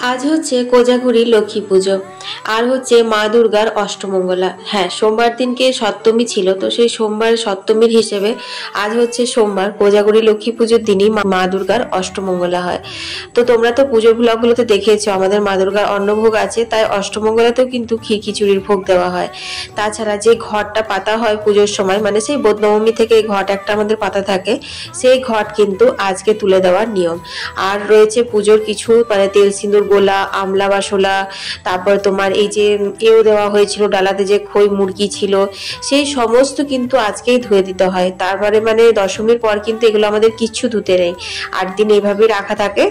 आज হচ্ছে কোজাগরি লক্ষ্মী পুজো আর হচ্ছে মা দুর্গার অষ্টমঙ্গলা। হ্যাঁ, সোমবার দিনকে সপ্তমী ছিল, তো সেই সোমবার সপ্তমীর হিসেবে আজ হচ্ছে সোমবার কোজাগরি লক্ষ্মী পুজোর দিনই মা দুর্গার অষ্টমঙ্গলা হয়। তো তোমরা তো পুজোর ব্লগগুলোতে দেখেছো আমাদের মা দুর্গার অন্নভোগ আছে, তাই অষ্টমঙ্গলাতেও কিন্তু ক্ষীর খিচুড়ির ভোগ দেওয়া হয়। তাছাড়া যে ঘটটা পাতা হয় পুজোর সময়, মানে সেই নবমী থেকে এই ঘট একটা আমাদের পাতা থাকে, সেই ঘট কিন্তু আজকে তুলে দেওয়ার নিয়ম। আর রয়েছে পুজোর কিছু মানে তেল সিঁদুর গোলা, আমলা বাসলা, তারপর তোমার এই যে এও দেওয়া হয়েছিল ডালাতে যে খই মুরগি ছিল, সেই সমস্ত কিন্তু আজকেই ধুয়ে দিতে হয়। তারপরে মানে দশমীর পর কিন্তু এগুলো আমাদের কিচ্ছু ধুতে নেই, 8 দিন এইভাবে রাখা থাকে।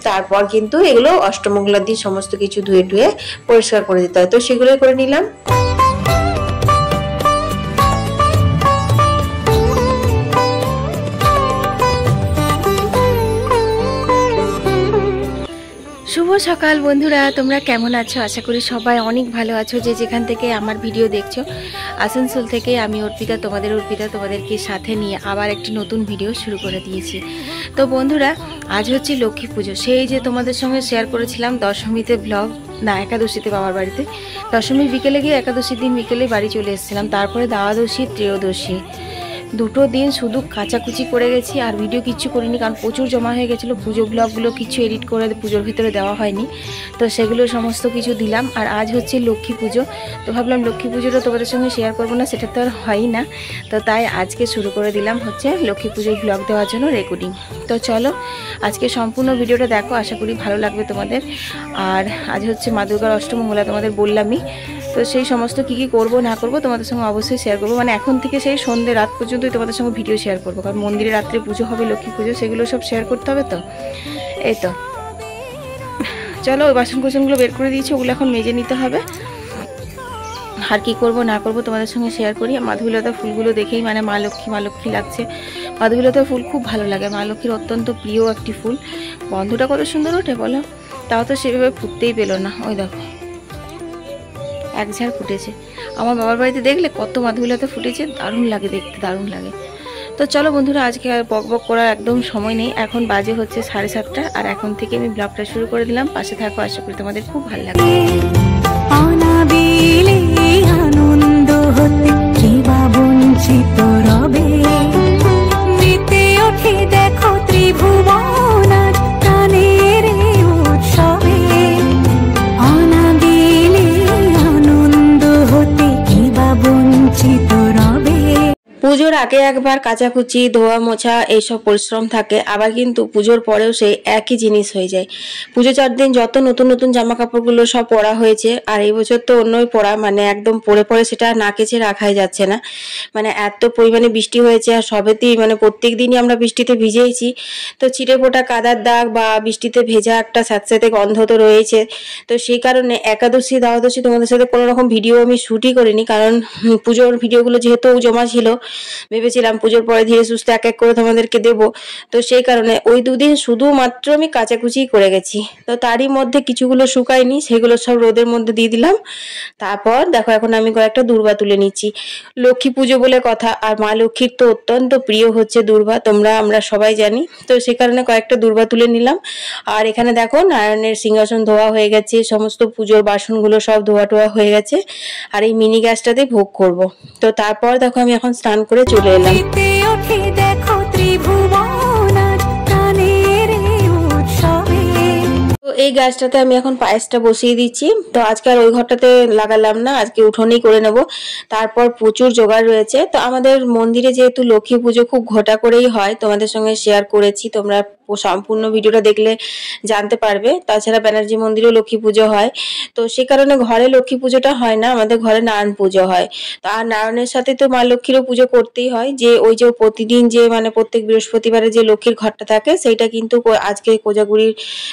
তারপর কিন্তু এগুলো অষ্টমঙ্গলার দিন সমস্ত কিছু ধুয়ে টুয়ে পরিষ্কার করে দিতে হয়। তো সেগুলোই করে নিলাম। শুভ সকাল বন্ধুরা, তোমরা কেমন আছো? আশা করি সবাই অনেক ভালো আছো। যে যেখান থেকে আমার ভিডিও দেখছো, আসানসোল থেকে আমি অর্পিতা, তোমাদেরকে সাথে নিয়ে আবার একটি নতুন ভিডিও শুরু করে দিয়েছি। তো বন্ধুরা, আজ হচ্ছে লক্ষ্মী পুজো। সেই যে তোমাদের সঙ্গে শেয়ার করেছিলাম দশমীতে ব্লগ, না একাদশীতে বাবার বাড়িতে, দশমীর বিকেলে গিয়ে একাদশীর দিন বিকেলে বাড়ি চলে এসেছিলাম। তারপরে দ্বাদশী, ত্রয়োদশী, দুটো দিন শুধু কাচাকুচি করে গেছি, আর ভিডিও কিচ্ছু করিনি, কারণ প্রচুর জমা হয়ে গেছিলো। পুজো ব্লগগুলো কিছু এডিট করে পুজোর ভিতরে দেওয়া হয়নি, তো সেগুলো সমস্ত কিছু দিলাম। আর আজ হচ্ছে লক্ষ্মী পুজো, তো ভাবলাম লক্ষ্মী পুজোটা তোমাদের সঙ্গে শেয়ার করবো না, সেটা তো আর হয়ই না। তো তাই আজকে শুরু করে দিলাম হচ্ছে লক্ষ্মী পুজোর ব্লগ দেওয়ার জন্য রেকর্ডিং। তো চলো আজকে সম্পূর্ণ ভিডিওটা দেখো, আশা করি ভালো লাগবে তোমাদের। আর আজ হচ্ছে মা দুর্গার অষ্টমঙ্গলা, তোমাদের বললামই। তো সেই সমস্ত কী কী করবো না করবো তোমাদের সঙ্গে অবশ্যই শেয়ার করবো, মানে এখন থেকে সেই সন্ধ্যে রাত পর্যন্তই তোমাদের সঙ্গে ভিডিও শেয়ার করবো, কারণ মন্দিরে রাত্রে পুজো হবে, লক্ষ্মী পুজো, সেগুলো সব শেয়ার করতে হবে। তো এই তো চলো, ওই বাসন কোসনগুলো বের করে দিয়েছি, ওগুলো এখন মেজে নিতে হবে। আর কী করবো না করবো তোমাদের সঙ্গে শেয়ার করি। মাধবীলতা ফুলগুলো দেখেই মানে মা লক্ষ্মী লাগছে। মাধবীলতা ফুল খুব ভালো লাগে, মা লক্ষ্মীর অত্যন্ত প্রিয় একটি ফুল। গন্ধটা কত সুন্দর ওঠে বলো, তাও তো সেভাবে ফুটতেই পেলো না। ওই দেখো এক ঝাড় ফুটেছে। আমার বাবার বাড়িতে দেখলে কত মাধবীলতা ফুটেছে, দারুণ লাগে দেখতে, দারুণ লাগে। তো চলো বন্ধুরা, আজকে আর বক বক করার একদম সময় নেই, এখন বাজে হচ্ছে 7:30, আর এখন থেকে আমি ব্লগটা শুরু করে দিলাম। পাশে থাকো, আশা করি তোমাদের খুব ভালো লাগবে। আনন্দ হতে কিবা বঞ্চিত রবে, মেতে ওঠে দেখো ত্রিভুবন আজ প্রাণের উৎসবে। অনাবিলে আনন্দ হতে কিবা বঞ্চিত রবে। পুজোর আগে একবার কাচাকুচি, ধোয়া মোছা এইসব পরিশ্রম থাকে, আবার কিন্তু পুজোর পরেও সেই একই জিনিস হয়ে যায়। পুজো 4 দিন যত নতুন নতুন জামা কাপড়গুলো সব পরা হয়েছে, আর এই বছর তো অন্যই পরা, মানে একদম পরে সেটা না কেচে রাখাই যাচ্ছে না। মানে এত পরিমাণে বৃষ্টি হয়েছে, আর সবেতেই মানে প্রত্যেক দিনই আমরা বৃষ্টিতে ভিজেইছি, তো ছিটে ফোটা কাদার দাগ বা বৃষ্টিতে ভেজা একটা স্যাঁতস্যাঁতে গন্ধ তো রয়েছে। তো সেই কারণে একাদশী দ্বাদশী তোমাদের সাথে কোনো রকম ভিডিও আমি শ্যুটই করিনি, কারণ পুজোর ভিডিওগুলো যেহেতু জমা ছিল, ভেবেছিলাম পুজোর পরে ধীরে সুস্থে এক এক করে তোমাদেরকে দেবো। তো সেই কারণে ওই 2 দিন শুধুমাত্র আমি কাচাকুচি করে গেছি। তো তারই মধ্যে কিছুগুলো শুকায়নি, সেগুলো সব রোদের মধ্যে দিয়ে দিলাম। তারপর দেখো এখন আমি কয়েকটা দূর্বা তুলে নিচ্ছি। লক্ষ্মী পুজো বলে কথা, আর মা লক্ষ্মীর তো অত্যন্ত প্রিয় হচ্ছে দূর্বা, আমরা সবাই জানি। তো সে কারণে কয়েকটা দূর্বা তুলে নিলাম। আর এখানে দেখো নারায়ণের সিংহাসন ধোয়া হয়ে গেছে, সমস্ত পুজোর বাসনগুলো সব ধোয়া টোয়া হয়ে গেছে, আর এই মিনি গ্যাসটাতে ভোগ করব। তো তারপর দেখো আমি এখন স্নান করে চলে এলাম। তো এই গ্যাসটাতে আমি এখন পায়েসটা বসিয়ে দিচ্ছি। তো আজকে আর ওই ঘরটাতে লাগালাম না, আজকে উঠোনেই করে নেব। তারপর প্রচুর জোগাড় রয়েছে। তো আমাদের মন্দিরে যেহেতু লক্ষ্মী পুজো খুব ঘটা করেই হয়, তোমাদের সঙ্গে শেয়ার করেছি, তোমরা সম্পূর্ণ ভিডিওটা দেখলে জানতে পারবে। তাছাড়া ব্যানার্জি মন্দিরেও লক্ষ্মী পুজো হয়, তো সে কারণে ঘরে লক্ষ্মী পুজোটা হয় না, আমাদের ঘরে নারায়ণ পুজো হয়। তো আর নারায়ণের সাথে তো মা লক্ষ্মীরও পুজো করতেই হয়, যে ওই যে প্রতিদিন যে মানে প্রত্যেক বৃহস্পতিবারে যে লক্ষ্মীর ঘরটা থাকে সেইটা কিন্তু আজকে কোজাগুড়ির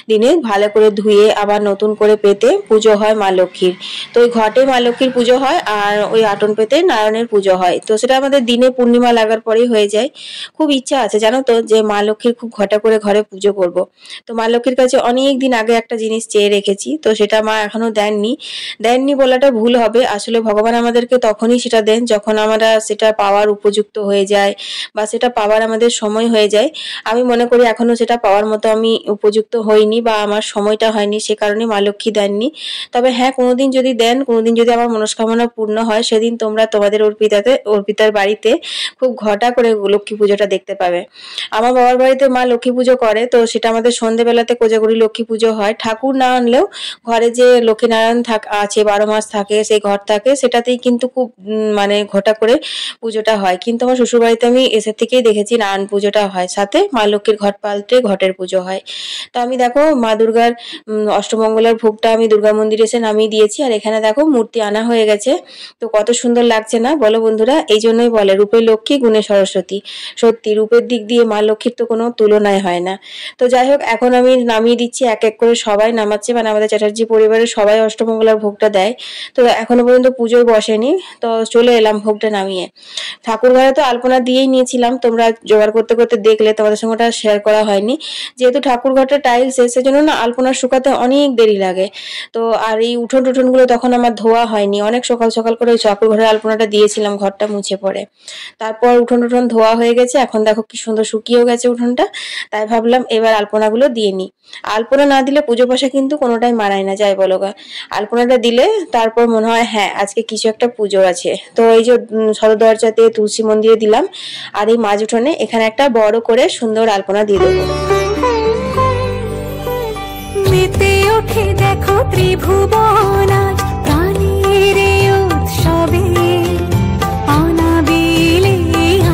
দিনে ভালো করে ধুয়ে আবার নতুন করে পেতে পুজো হয় মা লক্ষ্মীর। তো ওই ঘটে মা লক্ষ্মীর পুজো হয় আর ওই আটন পেতে নারায়ণের পুজো হয়। তো সেটা আমাদের দিনে পূর্ণিমা লাগার পরেই হয়ে যায়। খুব ইচ্ছা আছে জানো তো যে মা লক্ষ্মীর খুব ঘটা করে ঘরে পুজো করব। তো মা লক্ষ্মীর কাছে অনেক দিন আগে একটা জিনিস চেয়ে রেখেছি, তো সেটা মা এখনো দেননি বলাটা ভুল হবে। আসলে ভগবান আমাদেরকে তখনই সেটা দেন যখন আমরা সেটা পাওয়ার উপযুক্ত হয়ে যায় বা সেটা পাওয়ার আমাদের সময় হয়ে যায়। আমি মনে করি এখনো সেটা পাওয়ার মতো আমি উপযুক্ত হইনি বা আমার সময়টা হয়নি, সে কারণে মা লক্ষ্মী দেননি। তবে হ্যাঁ, কোনোদিন যদি দেন, কোনোদিন যদি আমার মনস্কামনা পূর্ণ হয়, সেদিন তোমরা তোমাদের অর্পিতার বাড়িতে খুব ঘটা করে লক্ষ্মী পুজোটা দেখতে পাবে। আমার বাবার বাড়িতে মা লক্ষ্মী পুজো করে, তো সেটা আমাদের সন্ধ্যেবেলাতে কোজাগরি লক্ষ্মী পুজো হয়। ঠাকুর না আনলেও ঘরে যে লক্ষ্মীনারায়ণ আছে 12 মাস থাকে, সেই ঘর থাকে, সেটাতেই কিন্তু খুব মানে ঘটা করে পুজোটা হয়। কিন্তু আমার শ্বশুর বাড়িতে আমি এসে থেকেই দেখেছি নারায়ণ পুজোটা হয়, সাথে মা লক্ষ্মীর ঘট পাল্টে ঘটের পুজো হয়। তো আমি দেখো মা দুর্গার অষ্টমঙ্গলার ভোগটা আমি দুর্গা মন্দিরে এসে নামিয়ে দিয়েছি, আর এখানে দেখো মূর্তি আনা হয়ে গেছে। তো কত সুন্দর লাগছে না বলো বন্ধুরা? এই জন্যই বলে রূপে লক্ষ্মী গুণে সরস্বতী। সত্যি রূপের দিক দিয়ে মা লক্ষ্মীর তো কোনো তুলনায় হয় না। তো যাই হোক, এখন আমি নামিয়ে দিচ্ছি, এক এক করে সবাই নামাচ্ছে, মানে আমাদের চ্যাটার্জি পরিবারের সবাই অষ্টমঙ্গলার ভোগটা দেয়। তো এখনো পর্যন্ত পুজোয় বসেনি, তো চলে এলাম ভোগটা নামিয়ে। ঠাকুর ঘরে তো আলপনা দিয়েই নিয়েছিলাম, তোমরা জোগাড় করতে করতে দেখলে, তোমাদের সঙ্গে ওটা শেয়ার করা হয়নি। যেহেতু ঠাকুর ঘরটা টাইলস সেজন্য না আলপনা শুকাতে অনেক দেরি লাগে। তো আর এই উঠোন গুলো তখন আমার ধোয়া হয়নি, অনেক সকাল সকাল করে ওই ঠাকুর ঘরের আলপনাটা দিয়েছিলাম, ঘরটা মুছে পড়ে। তারপর উঠোন ধোয়া হয়ে গেছে, এখন দেখো কি সুন্দর শুকিয়েও গেছে উঠোনটা। তাই ভাবলাম এবার আলপনাগুলো দিয়ে নিই। আলপনা না দিলে পুজো পাশা কিন্তু কোনোটাই মানায় না, যাই বলো গা। আলপনাটা দিলে তারপর মনে হয় হ্যাঁ আজকে কিছু একটা পুজো আছে। তো এই যে সদর দরজাতে তুলসী মন্দিরে দিলাম, আর এই মাঝ উঠোনে এখানে একটা বড় করে সুন্দর আলপনা দিয়ে দেবো। মেতে ওঠে দেখো ত্রিভুবন প্রাণীর উৎসবে, অনাবিলে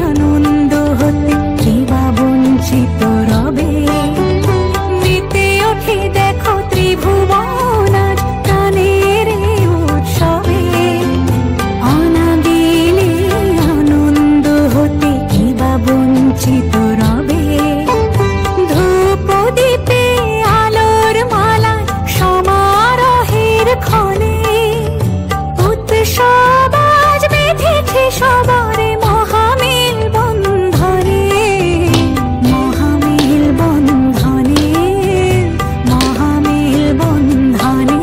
আনন্দ হতে কে বা বঞ্চিত রবে। মেতে ওঠে দেখো ত্রিভুবন প্রাণীর উৎসবে, অনাবিলে আনন্দ হতে কে বা বঞ্চিত রবে। ধূপ দীপে আলোর মালা সমারোহের ক্ষণে, উৎসব আজ বেঁধেছে সবার মহামিল বন্ধনে, মহামিল বন্ধনে, মহামিল বন্ধনে।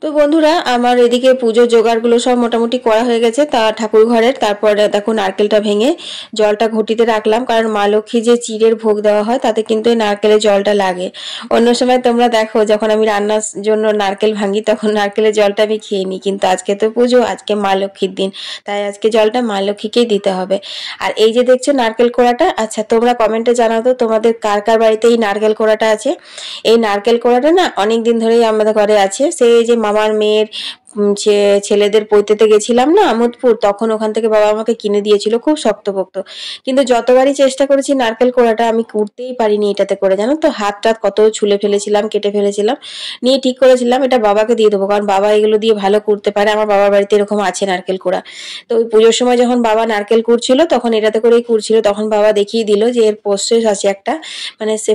তো বন্ধুরা, আমার এদিকে পুজোর জোগাড়গুলো সব মোটামুটি করা হয়ে গেছে। তা ঠাকুর ঘরের তারপর দেখো নারকেলটা ভেঙে জলটা ঘটিতে রাখলাম, কারণ মা লক্ষ্মী যে চিড়ের ভোগ দেওয়া হয় তাতে কিন্তু এই নারকেলের জলটা লাগে। অন্য সময় তোমরা দেখো যখন আমি রান্নার জন্য নারকেল ভাঙি তখন নারকেলের জলটা আমি খেয়ে নিই, কিন্তু আজকে তো পুজো, আজকে মা লক্ষ্মীর দিন, তাই আজকে জলটা মা লক্ষ্মীকেই দিতে হবে। আর এই যে দেখছো নারকেল কোড়াটা, আচ্ছা তোমরা কমেন্টে জানাও তো তোমাদের কার কার বাড়িতে এই নারকেল কোড়াটা আছে। এই নারকেল কোড়াটা না অনেক দিন ধরেই আমাদের ঘরে আছে। সেই যে মামার মেয়ের ছেলেদের পৈতেতে গেছিলাম না আমোদপুর, তখন ওখান থেকে বাবা আমাকে কিনে দিয়েছিল, খুব শক্তপোক্ত। কিন্তু যতবারই চেষ্টা করেছি নারকেল কোড়াটা আমি কুড়তেই পারিনি এটাতে করে, জানো তো হাত টাত কত ছুলে ফেলেছিলাম, কেটে ফেলেছিলাম। নিয়ে ঠিক করেছিলাম এটা বাবাকে দিয়ে দেবো, কারণ বাবা এগুলো দিয়ে ভালো কুড়তে পারে, আমার বাবার বাড়িতে এরকম আছে নারকেল কোড়া। তো ওই পুজোর সময় যখন বাবা নারকেল কুড়ছিল তখন এটাতে করেই কুড়ছিল, তখন বাবা দেখিয়ে দিল যে এর প্রসেস আছে একটা, মানে সে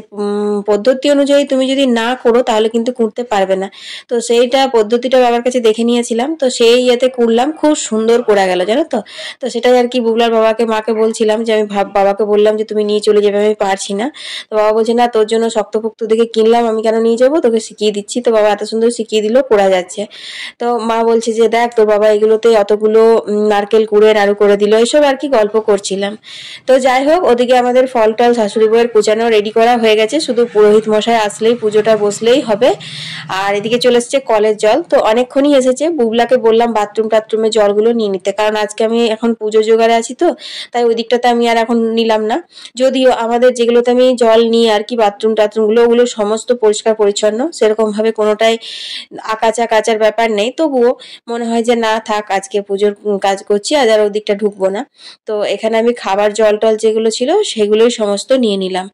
পদ্ধতি অনুযায়ী তুমি যদি না করো তাহলে কিন্তু কুড়তে পারবে না। তো সেইটা পদ্ধতিটা বাবার কাছে দেখে নিয়েছিলাম, তো সেই ইয়েতে কুড়লাম, খুব সুন্দর কোড়া গেল জানো তো। তো সেটাই আর কি বুগলার মাকে বলছিলাম যে আমি বাবাকে বললাম যে তুমি নিয়ে চলে যাবে, আমি পারছি না। তো বাবা বলছে না তোর জন্য শক্তপোক্ত দেখে কিনলাম, আমি কেন নিয়ে যাবো, তোকে শিখিয়ে দিচ্ছি। তো বাবা এত সুন্দর শিখিয়ে দিল, কোড়া যাচ্ছে। তো মা বলছে যে দেখ তোর বাবা এগুলোতে অতগুলো নারকেল কুড়ে নাড়ু করে দিল, এসব আর কি গল্প করছিলাম। তো যাই হোক, ওদিকে আমাদের ফল টল শাশুড়ি বউয়ের কুচানো রেডি করা হয়ে গেছে, শুধু পুরোহিত মশাই আসলেই পুজোটা বসলেই হবে। আর এদিকে চলে এসছে কলের জল, তো অনেকক্ষণই এসেছি এসেছে। বুবলাকে বললাম বাথরুমে জলগুলো নিয়ে নিতে, কারণ আজকে আমি এখন পুজো জোগাড়ে আছি, তো তাই ওই দিকটাতে আমি আর এখন নিলাম না। যদিও আমাদের যেগুলোতে আমি জল নিই আর কি, টাথরুমগুলো ওগুলো সমস্ত পরিষ্কার পরিচ্ছন্ন, সেরকম ভাবে কোনোটাই কাচার ব্যাপার নেই। তবুও মনে হয় যে না থাক, আজকে পুজোর কাজ করছি, আজ আর ওই দিকটা ঢুকবো না। তো এখানে আমি খাবার জল টল যেগুলো ছিল সেগুলোই সমস্ত নিয়ে নিলাম।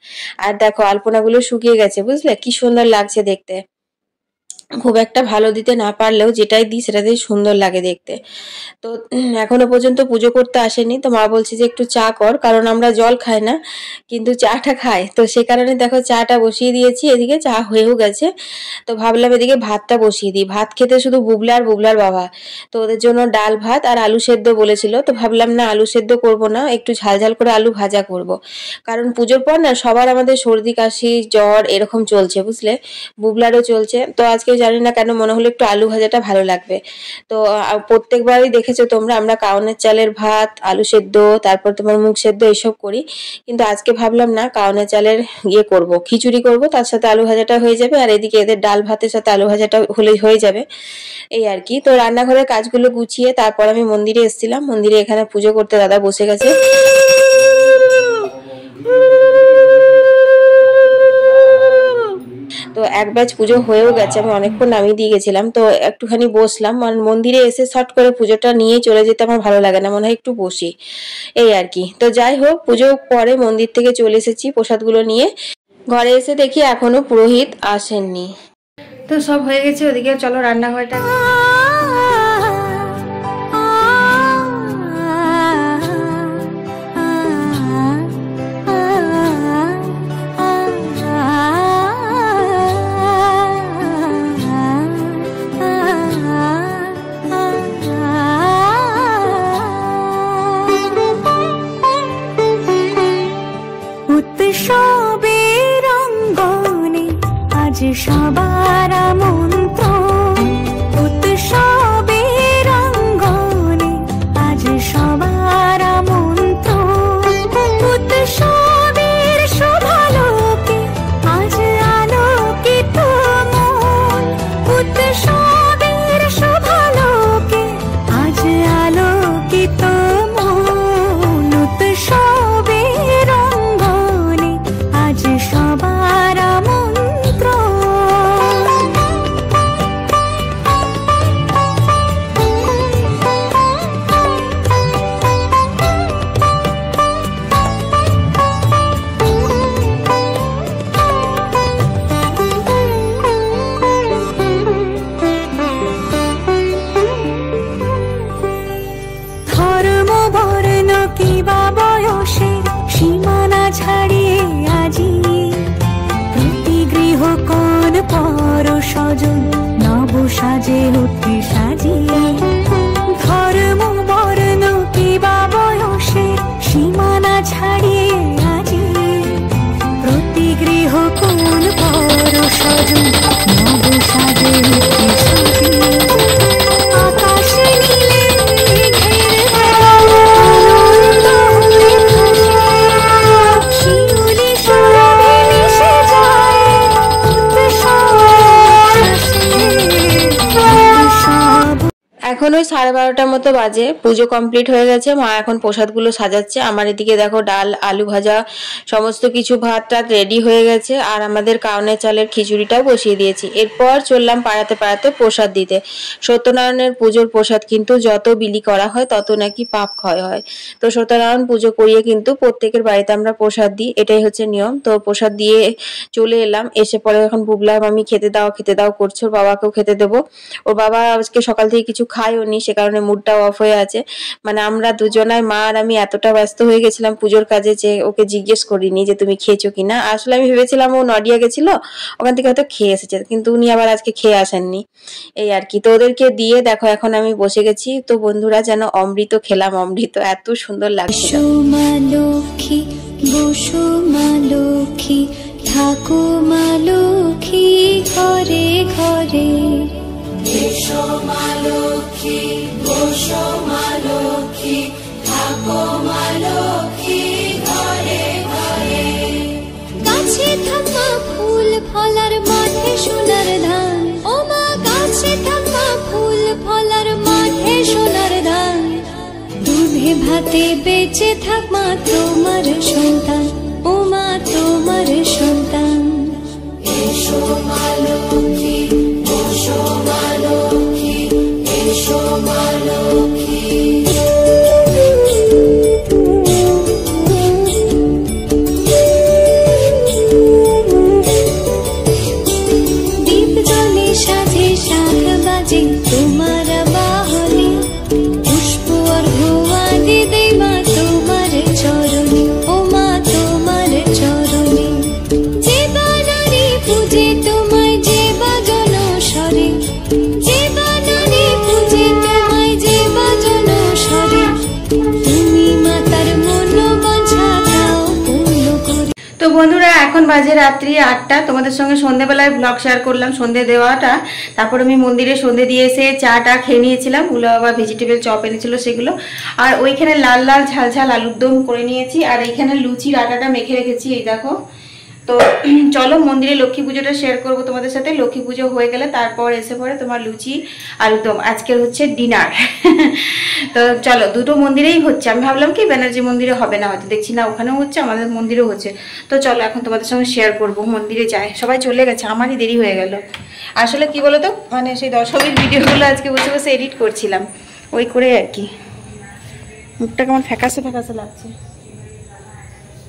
আর দেখো আলপনাগুলো শুকিয়ে গেছে, বুঝলে কি সুন্দর লাগছে দেখতে। খুব একটা ভালো দিতে না পারলেও যেটাই দিই সেটাতেই সুন্দর লাগে দেখতে। তো এখনো পর্যন্ত পুজো করতে আসেনি, তো মা বলছে যে একটু চা কর, কারণ আমরা জল খাই না কিন্তু চাটা খাই, তো সে কারণে দেখো চাটা বসিয়ে দিয়েছি। এদিকে চা হয়েও গেছে, তো ভাবলাম এদিকে ভাতটা বসিয়ে দিই। ভাত খেতে শুধু বুবলা আর বুবলার বাবা, তো ওদের জন্য ডাল ভাত আর আলু সেদ্ধ বলেছিল, তো ভাবলাম না আলু সেদ্ধ করব না, একটু ঝাল করে আলু ভাজা করব। কারণ পুজোর পর না সবার আমাদের সর্দি কাশি জ্বর এরকম চলছে, বুঝলে, বুবলারও চলছে। তো আজকে জানি না কেন মনে হলো একটু আলু ভাজাটা ভালো লাগবে। তো প্রত্যেকবারই দেখেছো তোমরা আমরা কাউনের চালের ভাত, আলু সেদ্ধ, তারপর তোমার মুগ সেদ্ধ এইসব করি, কিন্তু আজকে ভাবলাম না কাউনের চালের করব, খিচুড়ি করব, তার সাথে আলু ভাজাটা হয়ে যাবে, আর এদিকে এদের ডাল ভাতের সাথে আলু ভাজাটা হলেই হয়ে যাবে, এই আর কি। তো রান্নাঘরের কাজগুলো গুছিয়ে তারপর আমি মন্দিরে এসেছিলাম। মন্দিরে এখানে পুজো করতে দাদা বসে গেছে। তো এক ব্যাচ পুজো হয়েও গেছে, আমি অনেকক্ষণ নামিয়ে দিয়ে গেছিলাম, তো একটুখানি বসলাম। মন্দিরে এসে শর্ট করে পুজোটা নিয়ে চলে যেতে আমার ভালো লাগে না, মনে হয় একটু বসি, এই আর কি। তো যাই হোক, পুজো পরে মন্দির থেকে চলে এসেছি প্রসাদগুলো নিয়ে। ঘরে এসে দেখি এখনো পুরোহিত আসেননি। তো সব হয়ে গেছে, ওদিকে চলো রান্নাঘরটা। উৎসবের অঙ্গনে আজ সবার আমন্ত্রণ, উৎসবের অঙ্গনে আজ সবার আমন্ত্রণ, উৎসবের শোভালোকে আজ আলোকিত মন, উৎসবের শোভালোকে আজ আলোকিত মন, উৎসবের অঙ্গনে আজ সবার আমন্ত্রণ। ধর্ম বর্ণ কিবা বয়সের সীমানা ছাড়িয়ে আজি প্রতি গৃহ কোন পর স্বজন নব সাজে উঠে সাজিয়ে। ধর্ম বর্ণ কিবা বয়সের সীমানা ছাড়িয়ে আজি প্রতি গৃহ কোন পর স্বজন নব সাজে উঠে সাজিয়ে। আকাশে নীলে মেঘের আনন্দ হয়ে ভাসে, শিউলি সুরভি মিশে যায় উৎসব উৎসব। এখন ওই 12:30টার মতো বাজে, পুজো কমপ্লিট হয়ে গেছে। মা এখন প্রসাদগুলো সাজাচ্ছে। আমার এদিকে দেখো ডাল, আলু ভাজা, সমস্ত কিছু ভাত টাত রেডি হয়ে গেছে, আর আমাদের কাউনের চালের খিচুড়িটাও বসিয়ে দিয়েছি। এরপর চললাম পাড়াতে প্রসাদ দিতে। সত্যনারায়ণের পুজোর প্রসাদ কিন্তু যত বিলি করা হয় তত নাকি পাপ ক্ষয় হয়। তো সত্যনারায়ণ পুজো করিয়ে কিন্তু প্রত্যেকের বাড়িতে আমরা প্রসাদ দিই, এটাই হচ্ছে নিয়ম। তো প্রসাদ দিয়ে চলে এলাম। এসে পরে এখন বুবলা মামি খেতে দাও করছে, ওর বাবাকেও খেতে দেবো। ওর বাবা আজকে সকাল থেকে কিছু খাইও নি, সে কারণে মুডটাও অফ হয়ে আছে। মানে আমরা দুজনায়, মা আর আমি, এতটা ব্যস্ত হয়ে গেছিলাম পুজোর কাজে যে ওকে জিজ্ঞেস করিনি যে তুমি খেয়েছো কিনা। আসলে আমি ভেবেছিলাম ও নডিয়া গেছিল, ওখান থেকে হয়তো খেয়ে এসেছে, কিন্তু উনি আবার আজকে খেয়ে আসেননি, এই আর কি। তো ওদেরকে দিয়ে দেখো এখন আমি বসে গেছি। তো বন্ধুরা যেন অমৃত খেলাম, অমৃত, এত সুন্দর লাগছিল। মা লক্ষ্মী বসো মা লক্ষ্মী, থাকো মা লক্ষ্মী ঘরে ঘরে। এসো মা লক্ষ্মী বসো মা লক্ষ্মী, থাকো মা লক্ষ্মী ঘরে ঘরে। গাছে থাকা ফুল ফলার মাঠে সোনার ধান, ও মা গাছে থাকা ফুল ফল যাতে বেঁচে থাক মা তোমার সন্তান, ও মা তোমার সন্তান। এসো মা লক্ষ্মী, এসো মা লক্ষ্মী, এসো মা লক্ষ্মী। দীপ জ্বলে সাথে শাখ বাজে তোমার বাহনে, পুষ্প অর্ঘ্য আদি দেই মা তোমার চরণে, ও মা তোমার চরণে। যে বানারে পূজে তোমায় যে বাজন স্বরে, যে বানারে পূজে তোমায় যে বাজন স্বরে, তুমি মাতার মনোবাঞ্ছা দাও পূর্ণ করে। তো বন্ধুরা এখন বাজে রাত্রি 8টা। তোমাদের সঙ্গে সন্ধ্যেবেলায় ব্লগ শেয়ার করলাম সন্ধ্যে দেওয়াটা। তারপর আমি মন্দিরে সন্ধ্যে দিয়ে এসে চাটা খেয়ে নিয়েছিলাম, উলো বাবা ভেজিটেবল চপ এনেছিল সেগুলো। আর ওইখানে লাল লাল ঝাল ঝাল আলুর দম করে নিয়েছি, আর এইখানে লুচির আটাটা মেখে রেখেছি, এই দেখো। তো চলো মন্দিরে লক্ষ্মী পুজোটা শেয়ার করবো তোমাদের সাথে। লক্ষ্মী পুজো হয়ে গেলে তারপর এসে পরে তোমার লুচি আলুর দম, আজকের হচ্ছে ডিনার। তো চলো, দুটো মন্দিরেই হচ্ছে। আমি ভাবলাম কি ব্যানার্জি মন্দিরে হবে না, হয়তো দেখছি না ওখানেও হচ্ছে, আমাদের মন্দিরেও হচ্ছে। তো চলো এখন তোমাদের সঙ্গে শেয়ার করবো। মন্দিরে যাই, সবাই চলে গেছে, আমারই দেরি হয়ে গেল। আসলে কি বলতো, মানে সেই দশমীর ভিডিওগুলো আজকে বসে বসে এডিট করছিলাম, ওই করে আর কি। মুখটা কেমন ফ্যাকাসে ফ্যাকাসে লাগছে,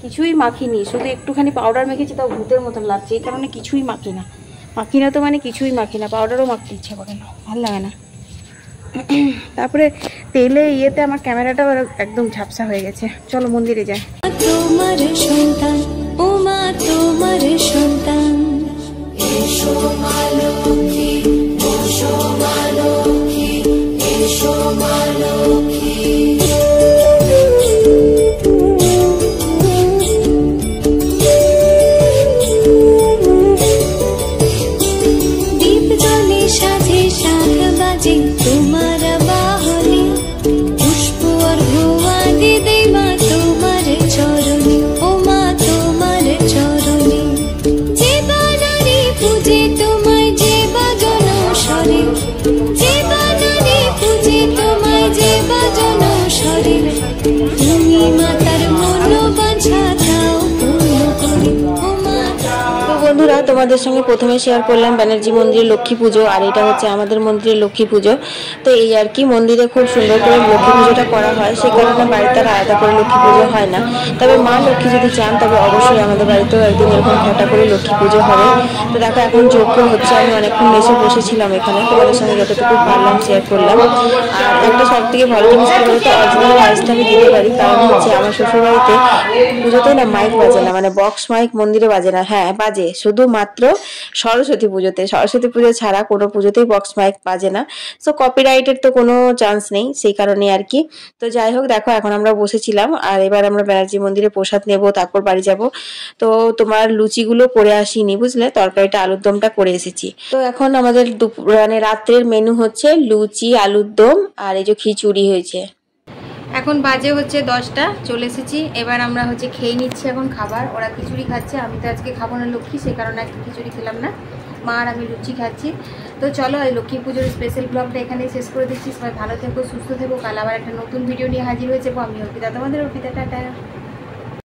কিছুই মাখিনি, শুধু একটুখানি পাউডার মেখেছি, তাও ভূতের মতন লাগছে। এই কারণে কিছুই মাখি না তো মানে কিছুই মাখি না, পাউডারও মাখতে ইচ্ছে করে না, ভালো লাগে না। তারপরে তেলে ইয়েতে আমার ক্যামেরাটা একদম ঝাপসা হয়ে গেছে। চলো মন্দিরে যাই। তোমার সন্তান, ও মা তোমার সন্তান। এসো মা লক্ষ্মী, এসো মা লক্ষ্মী, এসো মা লক্ষ্মী। দীপ জ্বলে সাথে শাখ বাজে তোমার বাহনে, পুষ্প অর্ঘ্য আদি দেই মা তোমার চরণে, ও মা তোমার চরণে। যে বানারে পূজে তোমায় যে বাজন স্বরে, যে বানারে পূজে তোমায় যে বাজন স্বরে, তুমি মাতার মনোবাঞ্ছা দাও পূর্ণ করে, ও মা। তো বন্ধুরা তোমাদের সঙ্গে প্রথমে শেয়ার করলাম ব্যানার্জি মন্দিরে লক্ষ্মী পুজো, আর এটা হচ্ছে আমাদের মন্দিরের লক্ষ্মী পুজো। তো এই আর কি, মন্দিরে খুব সুন্দর করে লক্ষ্মী পুজোটা করা হয়, সেই কারণে বাড়িতে আর আলাদা করে লক্ষ্মী পুজো হয় না। তবে মা লক্ষ্মী যদি চান তবে অবশ্যই আমাদের বাড়িতেও একদিন এরকম ঘটা করে লক্ষ্মী পুজো হবে। তো দেখো এখন যজ্ঞ হচ্ছে, আমি অনেকক্ষণ এসে বসেছিলাম এখানে, তোমাদের সঙ্গে যতটুকু পারলাম শেয়ার করলাম। আর একটা সব থেকে ভালো জিনিস কি বলতো, অরিজিনাল ভয়েসটা আমি দিতে পারি, কারণ হচ্ছে আমার শ্বশুরবাড়িতে পুজোতে না মাইক বাজে না, মানে বক্স মাইক মন্দিরে বাজে না। হ্যাঁ বাজে, শুধুমাত্র সরস্বতী পুজোতে, সরস্বতী পুজো ছাড়া কোনো পুজোতেই বক্স মাইক বাজে না। সো কপিরাইটের তো কোনো চান্স নেই, সেই কারণে আর কি। তো যাই হোক, দেখো এখন আমরা বসেছিলাম, আর এবার আমরা ব্যানার্জি মন্দিরে প্রসাদ নেব, তারপর বাড়ি যাব। তো তোমার লুচিগুলো করে আসিনি বুঝলে, তরকারিটা আলুর দমটা করে এসেছি। তো এখন আমাদের মানে রাত্রের মেনু হচ্ছে লুচি আলুর দম, আর এই যে খিচুড়ি হয়েছে। এখন বাজে হচ্ছে 10টা, চলে এসেছি। এবার আমরা হচ্ছে খেয়ে নিচ্ছি এখন খাবার। ওরা খিচুড়ি খাচ্ছে, আমি তো আজকে খাবো না লক্ষ্মী, সেই কারণে একটা খিচুড়ি খেলাম না। মা আর আমি লুচি খাচ্ছি। তো চলো এই লক্ষ্মী পুজোর স্পেশাল ব্লগটা এখানেই শেষ করে দিচ্ছি। সবাই ভালো থেকো, সুস্থ থেকো। কাল আবার একটা নতুন ভিডিও নিয়ে হাজির হয়ে যাবো। আমি অর্পিতা, তোমাদের অর্পিতা, টাটা।